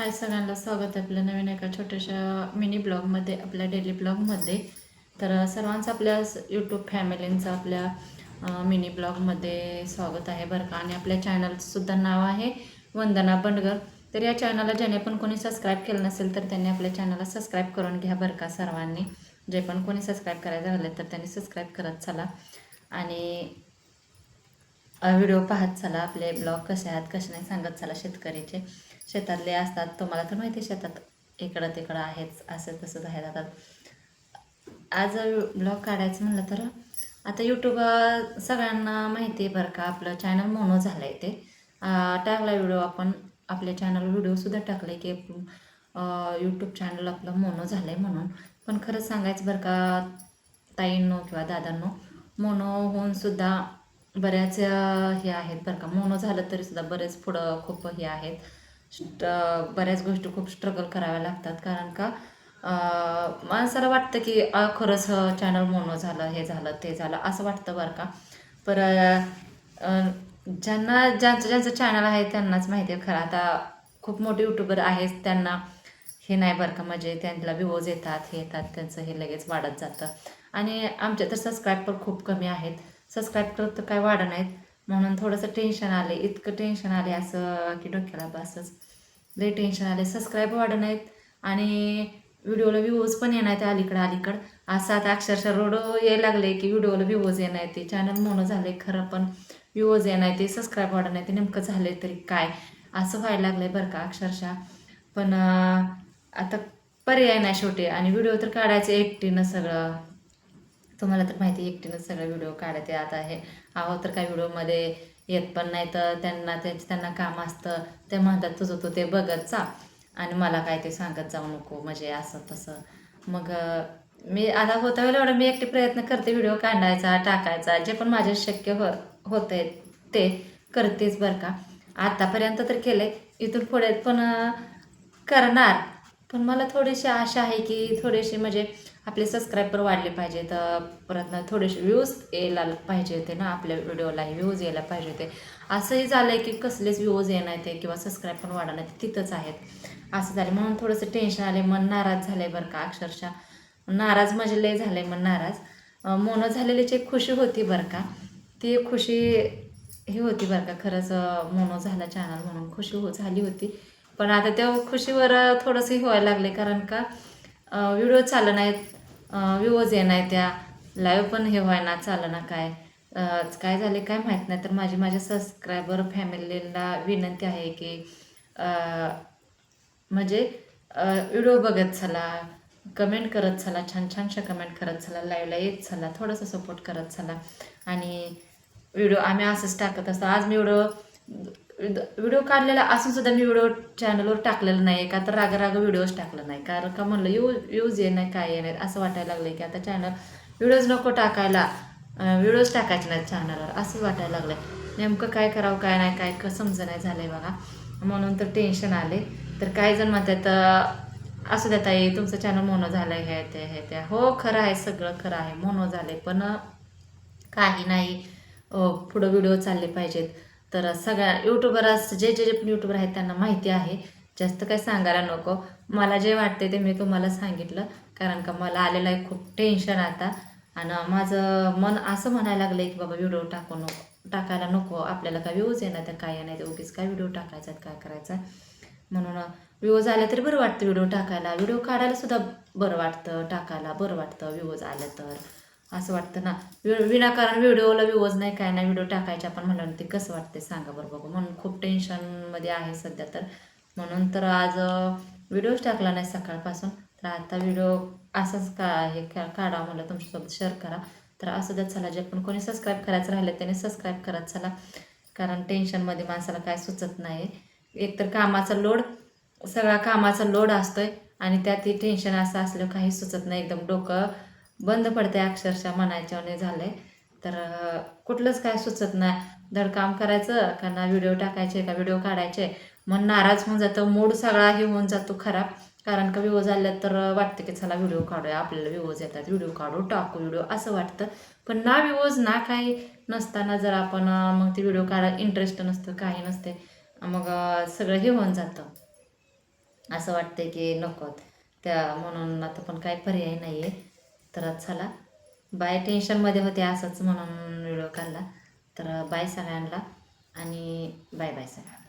हाय सगळ्यांना स्वागत आहे आपल्या नवीन एका छोट्याशा मिनी ब्लॉगमध्ये आपल्या डेली ब्लॉगमध्ये. तर सर्वांचं आपल्या यूट्यूब फॅमिलींचं आपल्या मिनी ब्लॉगमध्ये स्वागत आहे बरं का. आणि आपल्या चॅनलसुद्धा नाव आहे वंदना बंडगर. तर या चॅनलला ज्याने पण कोणी सबस्क्राईब केलं नसेल तर त्यांनी आपल्या चॅनलला सबस्क्राईब करून घ्या बरं का. सर्वांनी जे पण कोणी सबस्क्राईब करायचं झालं तर त्यांनी सबस्क्राईब करत चला आणि व्हिडिओ पाहत चला. आपले ब्लॉग कसे आहेत कसे नाही सांगत चला. शेतकरीचे शेतातले असतात, तुम्हाला तर माहिती शेतात इकडं तिकडं आहेच, असं तसंच आहे. आता आज ब्लॉग काढायचं म्हणलं तर आता यूट्यूब सगळ्यांना माहिती आहे बरं का. आपलं चॅनल मोनो झालं आहे ते टाकला व्हिडिओ आपण आपल्या चॅनल व्हिडिओसुद्धा टाकले की यूट्यूब चॅनल आपलं मोनो झालं आहे म्हणून. पण खरंच सांगायचं बरं का ताईंनो किंवा दादांनो, मोनो होऊनसुद्धा बऱ्याच हे आहेत बरं का. मोनो झालं तरीसुद्धा बरेच पुढं खूप हे आहेत. बऱ्याच गोष्टी खूप स्ट्रगल कराव्या लागतात. कारण का माणसाला वाटतं की खरंच चॅनल मोनो झालं, हे झालं ते झालं असं वाटतं बरं का. पर ज्यांचं ज्यांचं चॅनल आहे त्यांनाच माहिती आहे खरं. आता खूप मोठे यूट्यूबर आहेत त्यांना हे नाही बरं का, म्हणजे त्यांना व्ह्यूज येतात हे येतात त्यांचं हे लगेच वाढत जातं. आणि आमचे तर सबस्क्राईब पण खूप कमी आहेत. सबस्क्राईब करत तर काय वाढ नाहीत म्हणून थोडंसं टेन्शन आले. इतकं टेन्शन आले असं की डोक्याला बसच लई टेन्शन आले. सबस्क्राईब वाढ नाहीत आणि व्हिडिओला व्ह्यूज पण येणार ते अलीकडं असं आता अक्षरशः रोड यायला लागले की व्हिडिओला व्ह्यूज येणार ते. चॅनल मोनो झाले खरं पण व्ह्यूज येणार ते, सबस्क्राईब वाढ नाही ते. नेमकं झाले तरी काय असं व्हायला लागलं आहे बरं का अक्षरशः. पण आता पर्याय नाही शेवटी. आणि व्हिडिओ तर काढायचं एकटीनं सगळं, तुम्हाला तर माहिती एकटीनं सगळं व्हिडिओ काढते. आता हे आहो तर काय व्हिडिओमध्ये येत पण नाही तर त्यांना काम असतं. ते म्हणतात तुझं तू ते बघत जा आणि मला काय ते सांगत जाऊ नको, म्हणजे असं तसं. मग मी आता होता वेळेला एवढं मी एकटी प्रयत्न करते व्हिडिओ काढायचा टाकायचा. जे पण माझे शक्य होते ते करतेच बरं का. आतापर्यंत तर केले, इथून पुढे पण करणार. पण मला थोडीशी आशा आहे की थोडेसे म्हणजे आपले सबस्क्रायबर वाढले पाहिजेत. परत थोडेसे व्ह्यूज यायला पाहिजे होते ना आपल्या व्हिडिओलाही व्ह्यूज यायला पाहिजे होते. असंही झालं आहे की कसलेच व्ह्यूज येणार ते किंवा सबस्क्राईब पण वाढणार ते तिथंच आहेत असं झालं. म्हणून थोडंसं टेन्शन आले, मन नाराज झालं आहे बरं का अक्षरशः. नाराज म्हणजे लय झालं आहे मन नाराज. मोनो झालेलीची एक खुशी होती बरं का, ती एक खुशी ही होती बरं का. खरंच मोनो झाला चॅनल म्हणून खुशी झाली होती. पण आता त्या खुशीवर थोडंसं व्हायला लागले कारण का व्हिडिओ चाललं नाहीत, व्ह्यूज येणार त्या, लाईव्ह पण हे व्हायना चाललं ना काय झाले काय माहीत नाही. तर माझ्या सबस्क्रायबर फॅमिलीला विनंती आहे की म्हणजे व्हिडिओ बघत चला, कमेंट करत चला, छान छानशा कमेंट करत चला, लाईव्हला येत चला, थोडंसं सपोर्ट करत चला. आणि व्हिडिओ आम्ही असंच टाकत असतो. आज मी व्हिडिओ काढलेला असूनसुद्धा मी व्हिडिओ चॅनलवर टाकलेलं नाही का तर राग व्हिडिओज टाकलं नाही. कारण का म्हणलं यूज ये नाही काय येणार असं वाटायला लागलं की आता चॅनल व्हिडिओज नको टाकायला, व्हिडिओज टाकायचे नाहीत चॅनलवर असं वाटायला लागलं. नेमकं काय करावं काय नाही काय समजं नाही झालं आहे बघा. म्हणून तर टेन्शन आले. तर काही जण म्हणतात असू द्या ताई तुमचं चॅनल मोनो झालं आहे हे ते. हो खरं आहे, सगळं खरं आहे, मोनो झाले. पण काही नाही, पुढं व्हिडिओ चालले पाहिजेत. तर सगळ्या यूट्यूबर जे जे पण यूट्यूबर आहेत त्यांना माहिती आहे, जास्त काही सांगायला नको. मला जे वाटते ते मी तुम्हाला सांगितलं. कारण का मला आलेलं आहे खूप टेन्शन आता. आणि माझं मन असं म्हणायला लागलं की बाबा व्हिडिओ टाकायला नको आपल्याला. काय व्ह्यूज येणार तर काय नाही, उगीच काय व्हिडिओ टाकायचा काय करायचा. म्हणून व्ह्यूज आले तरी बरं वाटतं व्हिडिओ टाकायला, व्हिडिओ काढायला सुद्धा बरं वाटतं, टाकायला बरं वाटतं व्ह्यूज आले तर असं वाटतं ना. विनाकारण व्हिडिओला व्ह्यूज नाही काय नाही, व्हिडिओ टाकायचे आपण म्हणलं ते कसं वाटते सांगा बरं बघू. म्हणून खूप टेन्शनमध्ये आहे सध्या तर. म्हणून तर आज व्हिडिओच टाकला नाही सकाळपासून. तर आता व्हिडिओ असंच काढा म्हणलं तुमच्यासोबत शेअर करा. तर असं द्या चला, जे पण कोणी सबस्क्राईब करायचं राहिलं त्याने सबस्क्राईब करत चला. कारण टेन्शनमध्ये माणसाला काय सुचत नाही. एकतर कामाचा लोड, सगळा कामाचा लोड असतोय आणि त्यात टेन्शन असं असलं काही सुचत नाही. एकदम डोकं बंद पडते अक्षरशः म्हणायच्याने झालं आहे. तर कुठलंच काय सुचत नाही. धड काम करायचं का ना व्हिडिओ टाकायचे का व्हिडिओ काढायचे. मन नाराज होऊन जातं, मूड सगळा हे होऊन जातो खराब. कारण का व्ह्यूज आले तर वाटतं की चला व्हिडिओ काढूया, आपल्याला व्ह्यूज येतात व्हिडिओ काढू टाकू व्हिडिओ असं वाटतं. पण ना व्ह्यूज ना काही नसताना जर आपण मग ती व्हिडिओ काढायला इंटरेस्ट नसतं काही नसते, मग सगळं हे होऊन जातं. असं वाटतंय की नकोत त्या, म्हणून आता पण काय पर्याय नाही आहे. तर आता चला बाय, टेन्शनमध्ये होते असंच म्हणून व्हिडिओ काढला. तर बाय सगळ्यांना आणि बाय बाय सगळ्यांना.